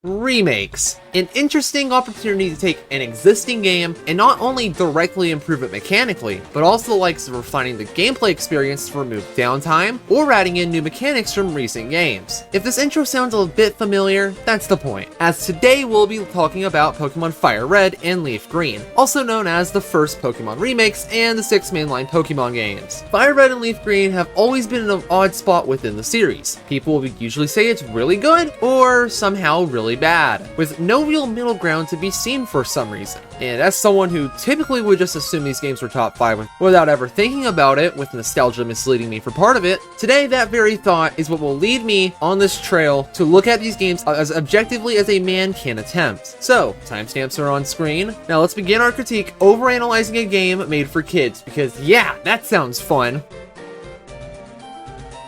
Remakes. An interesting opportunity to take an existing game and not only directly improve it mechanically, but also the likes of refining the gameplay experience to remove downtime or adding in new mechanics from recent games. If this intro sounds a bit familiar, that's the point, as today we'll be talking about Pokemon Fire Red and Leaf Green, also known as the first Pokemon remakes and the 6 mainline Pokemon games. Fire Red and Leaf Green have always been in an odd spot within the series. People will usually say it's really good or somehow really bad, with no real middle ground to be seen for some reason. And as someone who typically would just assume these games were top 5 without ever thinking about it, with nostalgia misleading me for part of it, today that very thought is what will lead me on this trail to look at these games as objectively as a man can attempt. So, timestamps are on screen. Now let's begin our critique over analyzing a game made for kids, because yeah, that sounds fun.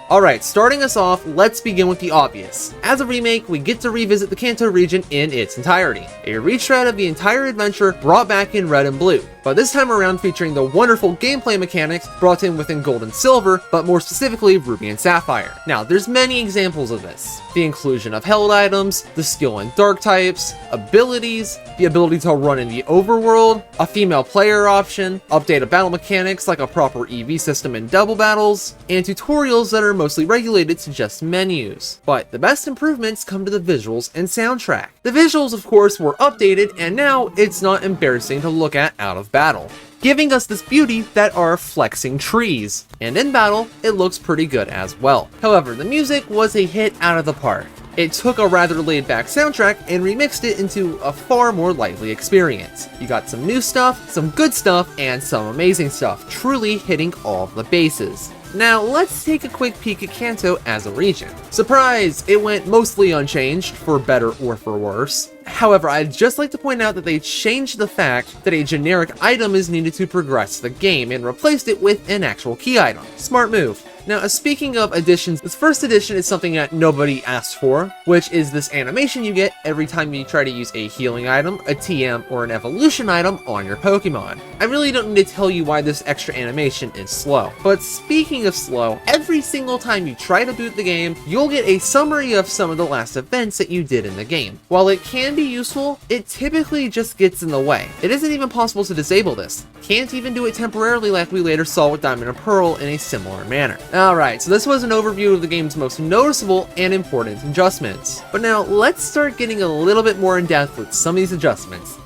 Alright, starting us off, let's begin with the obvious. As a remake, we get to revisit the Kanto region in its entirety. A retread of the entire adventure brought back in Red and Blue, but this time around featuring the wonderful gameplay mechanics brought in within Gold and Silver, but more specifically Ruby and Sapphire. Now, there's many examples of this. The inclusion of held items, the skill and dark types, abilities, the ability to run in the overworld, a female player option, updated battle mechanics like a proper EV system in double battles, and tutorials that are mostly regulated to just menus. But the best improvements come to the visuals and soundtrack. The visuals, of course, were updated, and now it's not embarrassing to look at out of battle, giving us this beauty that are flexing trees. And in battle, it looks pretty good as well. However, the music was a hit out of the park. It took a rather laid-back soundtrack and remixed it into a far more lively experience. You got some new stuff, some good stuff, and some amazing stuff, truly hitting all the bases. Now, let's take a quick peek at Kanto as a region. Surprise! It went mostly unchanged, for better or for worse. However, I'd just like to point out that they changed the fact that a generic item is needed to progress the game and replaced it with an actual key item. Smart move. Now, speaking of additions, this first addition is something that nobody asked for, which is this animation you get every time you try to use a healing item, a TM, or an evolution item on your Pokemon. I really don't need to tell you why this extra animation is slow. But speaking of slow, every single time you try to boot the game, you'll get a summary of some of the last events that you did in the game. While it can be useful, it typically just gets in the way. It isn't even possible to disable this. Can't even do it temporarily like we later saw with Diamond and Pearl in a similar manner. Alright, so this was an overview of the game's most noticeable and important adjustments. But now, let's start getting a little bit more in depth with some of these adjustments.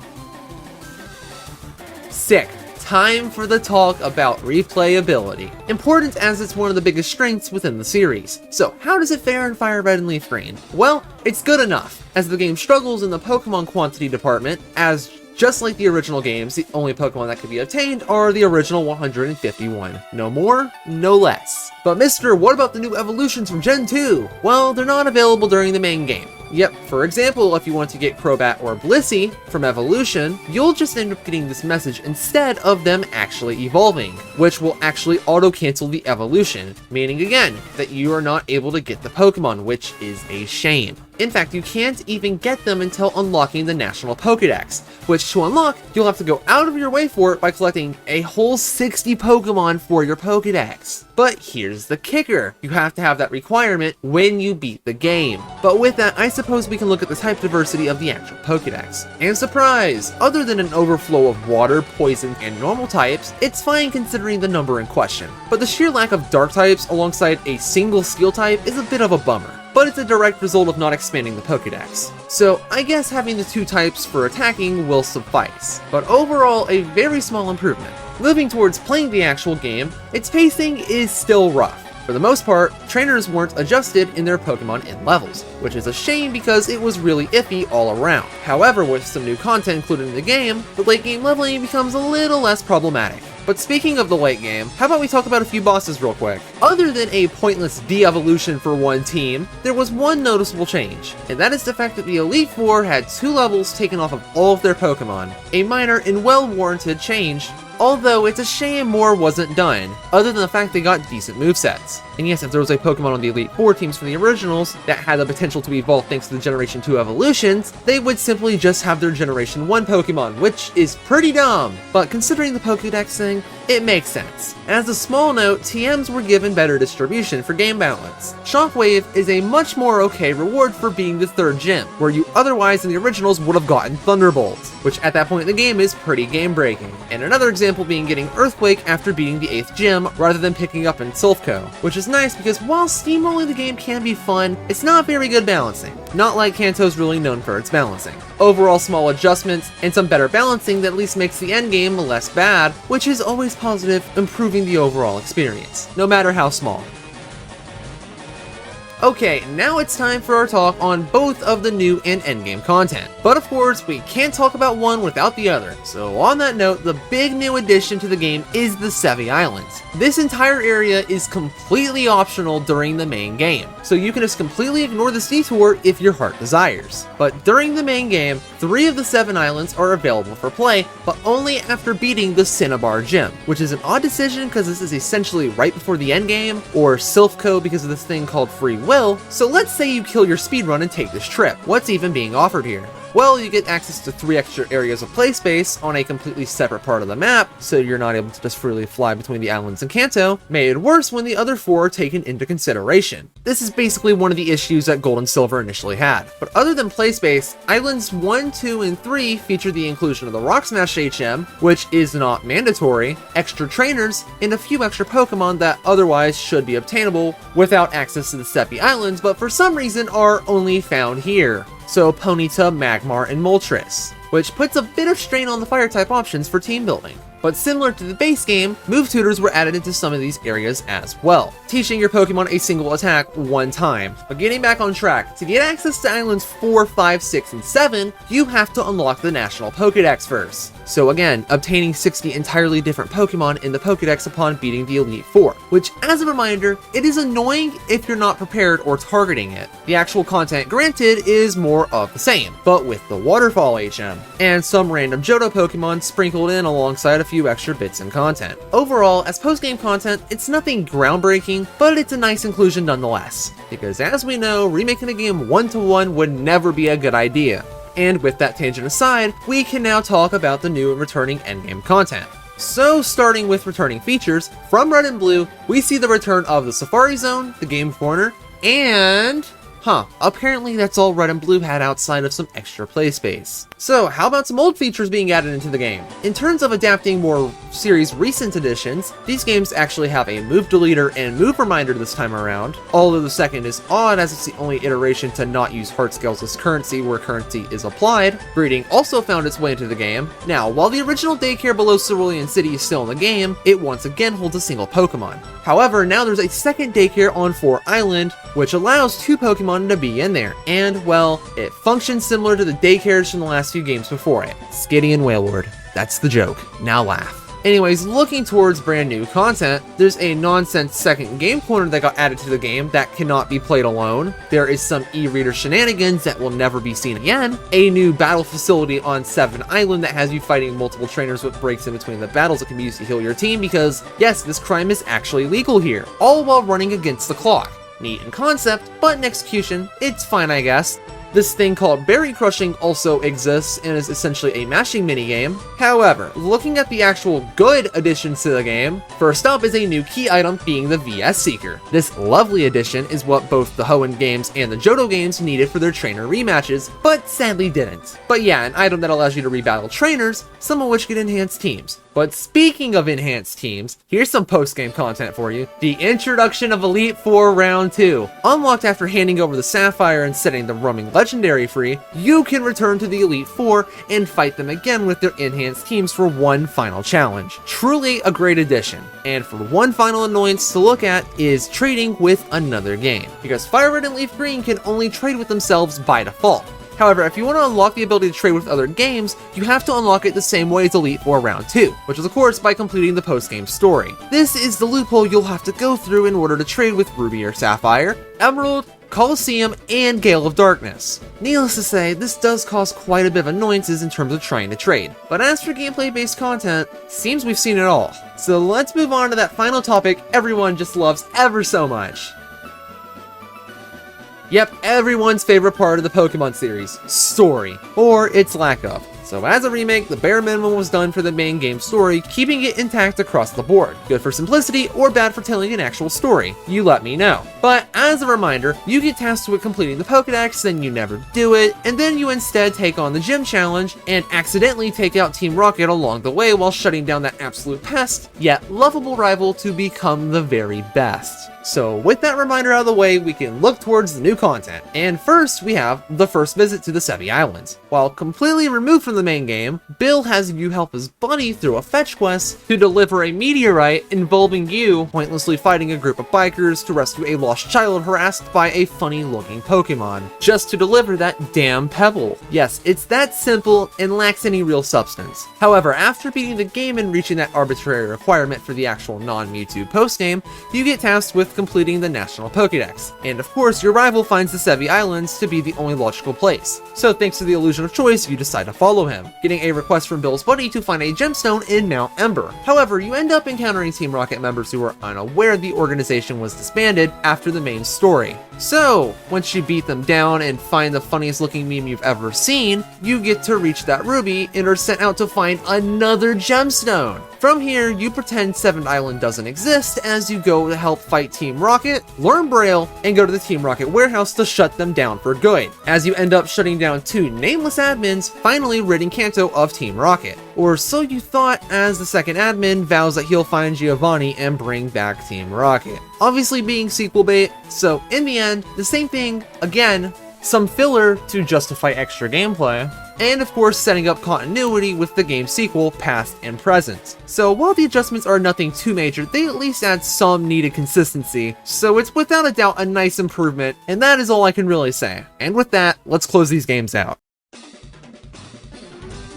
Sick. Time for the talk about replayability. Important, as it's one of the biggest strengths within the series. So how does it fare in Fire Red and Leaf Green? Well, it's good enough, as the game struggles in the Pokemon quantity department, as just like the original games, the only Pokemon that can be obtained are the original 151. No more, no less. But mister, what about the new evolutions from Gen 2? Well, they're not available during the main game. Yep, for example, if you want to get Crobat or Blissey from Evolution, you'll just end up getting this message instead of them actually evolving, which will actually auto-cancel the evolution, meaning again, that you are not able to get the Pokemon, which is a shame. In fact, you can't even get them until unlocking the National Pokédex, which to unlock, you'll have to go out of your way for it by collecting a whole 60 Pokemon for your Pokédex. But here's the kicker, you have to have that requirement when you beat the game. But with that, I suppose we can look at the type diversity of the actual Pokédex. And surprise! Other than an overflow of water, poison, and normal types, it's fine considering the number in question. But the sheer lack of dark types alongside a single skill type is a bit of a bummer. But it's a direct result of not expanding the Pokédex. So I guess having the 2 types for attacking will suffice. But overall, a very small improvement. Moving towards playing the actual game, its pacing is still rough. For the most part, trainers weren't adjusted in their Pokemon in levels, which is a shame because it was really iffy all around. However, with some new content included in the game, the late game leveling becomes a little less problematic. But speaking of the late game, how about we talk about a few bosses real quick? Other than a pointless de-evolution for one team, there was one noticeable change, and that is the fact that the Elite Four had 2 levels taken off of all of their Pokemon. A minor and well-warranted change, although it's a shame more wasn't done, other than the fact they got decent movesets. And yes, if there was a Pokemon on the Elite Four teams from the originals that had the potential to evolve thanks to the Generation 2 evolutions, they would simply just have their Generation 1 Pokemon, which is pretty dumb. But considering the Pokédex thing, balancing, it makes sense. As a small note, TMs were given better distribution for game balance. Shockwave is a much more okay reward for being the third gem, where you otherwise in the originals would have gotten Thunderbolt, which at that point in the game is pretty game breaking. And another example being getting Earthquake after beating the 8th gem rather than picking up in Sulfco, which is nice because while steamrolling the game can be fun, it's not very good balancing. Not like Kanto's really known for its balancing. Overall small adjustments and some better balancing that at least makes the endgame less bad, which is always positive, improving the overall experience, no matter how small. Okay, now it's time for our talk on both of the new and endgame content. But of course, we can't talk about one without the other. So on that note, the big new addition to the game is the Sevi Islands. This entire area is completely optional during the main game, so you can just completely ignore this detour if your heart desires. But during the main game, 3 of the 7 islands are available for play, but only after beating the Cinnabar gem, which is an odd decision because this is essentially right before the endgame, or Silphco because of this thing called free will. So let's say you kill your speedrun and take this trip. What's even being offered here? Well, you get access to 3 extra areas of play space on a completely separate part of the map, so you're not able to just freely fly between the islands in Kanto, made worse when the other 4 are taken into consideration. This is basically one of the issues that Gold and Silver initially had. But other than play space, Islands 1, 2, and 3 feature the inclusion of the Rock Smash HM, which is not mandatory, extra trainers, and a few extra Pokemon that otherwise should be obtainable without access to the Sevi Islands, but for some reason are only found here. So Ponyta, Magmar, and Moltres, which puts a bit of strain on the fire-type options for team building. But similar to the base game, move tutors were added into some of these areas as well, teaching your Pokemon a single attack one time. But getting back on track, to get access to Islands 4, 5, 6, and 7, you have to unlock the National Pokédex first. So again, obtaining 60 entirely different Pokemon in the Pokédex upon beating the Elite Four, which as a reminder, it is annoying if you're not prepared or targeting it. The actual content granted is more of the same, but with the Waterfall HM, and some random Johto Pokemon sprinkled in alongside a few extra bits and content. Overall, as post-game content, it's nothing groundbreaking, but it's a nice inclusion nonetheless, because as we know, remaking a game one-to-one would never be a good idea. And with that tangent aside, we can now talk about the new and returning endgame content. So starting with returning features, from Red and Blue, we see the return of the Safari Zone, the Game Corner, and apparently that's all Red and Blue had outside of some extra play space. So how about some old features being added into the game? In terms of adapting more series recent editions, these games actually have a move deleter and move reminder this time around, although the second is odd as it's the only iteration to not use heart scales as currency where currency is applied. Breeding also found its way into the game. Now, while the original daycare below Cerulean City is still in the game, it once again holds a single Pokemon. However, now there's a second daycare on 4 Island, which allows 2 Pokemon to be in there, and well, it functions similar to the daycares from the last few games before it. Skitty and Wailord. That's the joke. Now laugh. Anyways, looking towards brand new content, there's a nonsense second game corner that got added to the game that cannot be played alone. There is some e-reader shenanigans that will never be seen again. A new battle facility on 7 Island that has you fighting multiple trainers with breaks in between the battles that can be used to heal your team because, yes, this crime is actually legal here, all while running against the clock. Neat in concept, but in execution, it's fine I guess. This thing called Berry Crushing also exists and is essentially a mashing minigame. However, looking at the actual good additions to the game, first up is a new key item being the VS Seeker. This lovely addition is what both the Hoenn games and the Johto games needed for their trainer rematches, but sadly didn't. But yeah, an item that allows you to rebattle trainers, some of which get enhanced teams. But speaking of enhanced teams, here's some post-game content for you. The introduction of Elite Four Round 2. Unlocked after handing over the Sapphire and setting the roaming legendary free, you can return to the Elite Four and fight them again with their enhanced teams for one final challenge. Truly a great addition. And for one final annoyance to look at is trading with another game, because Fire Red and Leaf Green can only trade with themselves by default. However, if you want to unlock the ability to trade with other games, you have to unlock it the same way as Elite Four Round 2, which is of course by completing the post-game story. This is the loophole you'll have to go through in order to trade with Ruby or Sapphire, Emerald, Colosseum, and Gale of Darkness. Needless to say, this does cause quite a bit of annoyances in terms of trying to trade. But as for gameplay-based content, seems we've seen it all. So let's move on to that final topic everyone just loves ever so much. Yep, everyone's favorite part of the Pokemon series, story, or its lack of. So as a remake, the bare minimum was done for the main game story, keeping it intact across the board. Good for simplicity or bad for telling an actual story? You let me know. But as a reminder, you get tasked with completing the Pokédex, then you never do it, and then you instead take on the gym challenge and accidentally take out Team Rocket along the way while shutting down that absolute pest, yet lovable rival to become the very best. So with that reminder out of the way, we can look towards the new content. And first, we have the first visit to the Sevi Islands. While completely removed from the main game, Bill has you help his buddy through a fetch quest to deliver a meteorite involving you pointlessly fighting a group of bikers to rescue a lost child harassed by a funny-looking Pokemon, just to deliver that damn pebble. Yes, it's that simple and lacks any real substance. However, after beating the game and reaching that arbitrary requirement for the actual non-Mewtwo postgame, you get tasked with completing the National Pokédex. And of course, your rival finds the Sevi Islands to be the only logical place. So thanks to the illusion of choice, you decide to follow him, getting a request from Bill's buddy to find a gemstone in Mount Ember. However, you end up encountering Team Rocket members who are unaware the organization was disbanded after the main story. So, once you beat them down and find the funniest looking meme you've ever seen, you get to reach that ruby and are sent out to find another gemstone. From here, you pretend 7th Island doesn't exist as you go to help fight Team Rocket, learn Braille, and go to the Team Rocket warehouse to shut them down for good, as you end up shutting down 2 nameless admins, finally ridding Kanto of Team Rocket. Or so you thought, as the second admin vows that he'll find Giovanni and bring back Team Rocket. Obviously being sequel bait, so in the end, the same thing, again, some filler to justify extra gameplay, and of course setting up continuity with the game's sequel, past and present. So while the adjustments are nothing too major, they at least add some needed consistency, so it's without a doubt a nice improvement, and that is all I can really say. And with that, let's close these games out.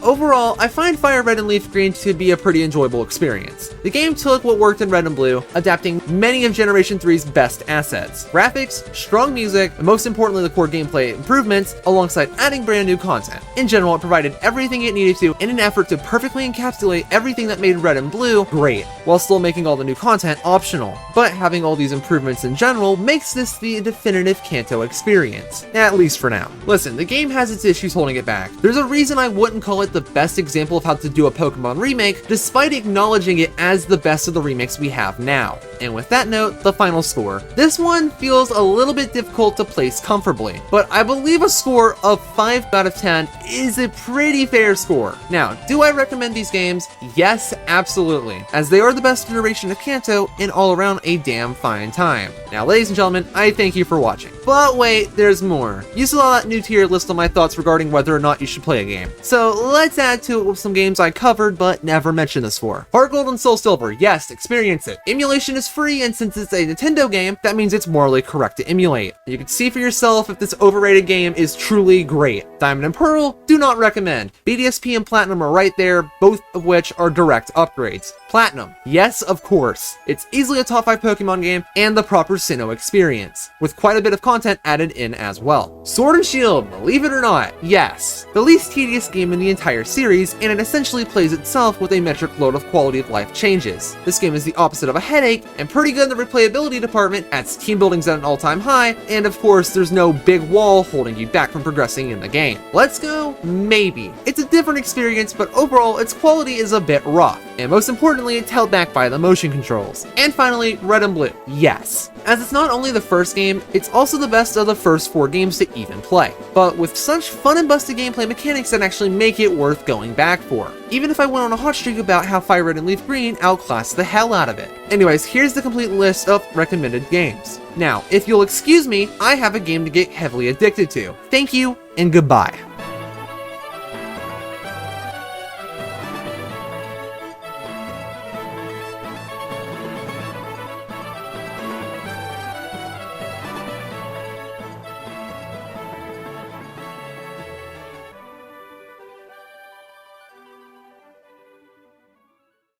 Overall, I find Fire Red and Leaf Green to be a pretty enjoyable experience. The game took what worked in Red and Blue, adapting many of Generation 3's best assets. Graphics, strong music, and most importantly the core gameplay improvements, alongside adding brand new content. In general, it provided everything it needed to in an effort to perfectly encapsulate everything that made Red and Blue great, while still making all the new content optional. But having all these improvements in general makes this the definitive Kanto experience, at least for now. Listen, the game has its issues holding it back. There's a reason I wouldn't call it the best example of how to do a Pokemon remake, despite acknowledging it as the best of the remakes we have now. And with that note, the final score. This one feels a little bit difficult to place comfortably, but I believe a score of 5 out of 10 is a pretty fair score. Now, do I recommend these games? Yes, absolutely, as they are the best iteration of Kanto and all around a damn fine time. Now, ladies and gentlemen, I thank you for watching. But wait, there's more. You saw that new tier list on my thoughts regarding whether or not you should play a game. So let's add to it with some games I covered but never mentioned this for. Heart Gold and Soul Silver, yes, experience it. Emulation is free, and since it's a Nintendo game, that means it's morally correct to emulate. You can see for yourself if this overrated game is truly great. Diamond and Pearl, do not recommend. BDSP and Platinum are right there, both of which are direct upgrades. Platinum, yes, of course. It's easily a top 5 Pokemon game and the proper Sinnoh experience, with quite a bit of content added in as well. Sword and Shield, believe it or not, yes. The least tedious game in the entire series, and it essentially plays itself with a metric load of quality of life changes. This game is the opposite of a headache, and pretty good in the replayability department, adds team buildings at an all-time high, and of course there's no big wall holding you back from progressing in the game. Let's Go? Maybe. It's a different experience, but overall its quality is a bit rough, and most importantly it's held back by the motion controls. And finally, Red and Blue, yes. As it's not only the first game, it's also the best of the first 4 games to even play, but with such fun and busted gameplay mechanics that actually make it worth going back for. Even if I went on a hot streak about how Fire Red and Leaf Green outclassed the hell out of it. Anyways, here's the complete list of recommended games. Now, if you'll excuse me, I have a game to get heavily addicted to. Thank you, and goodbye.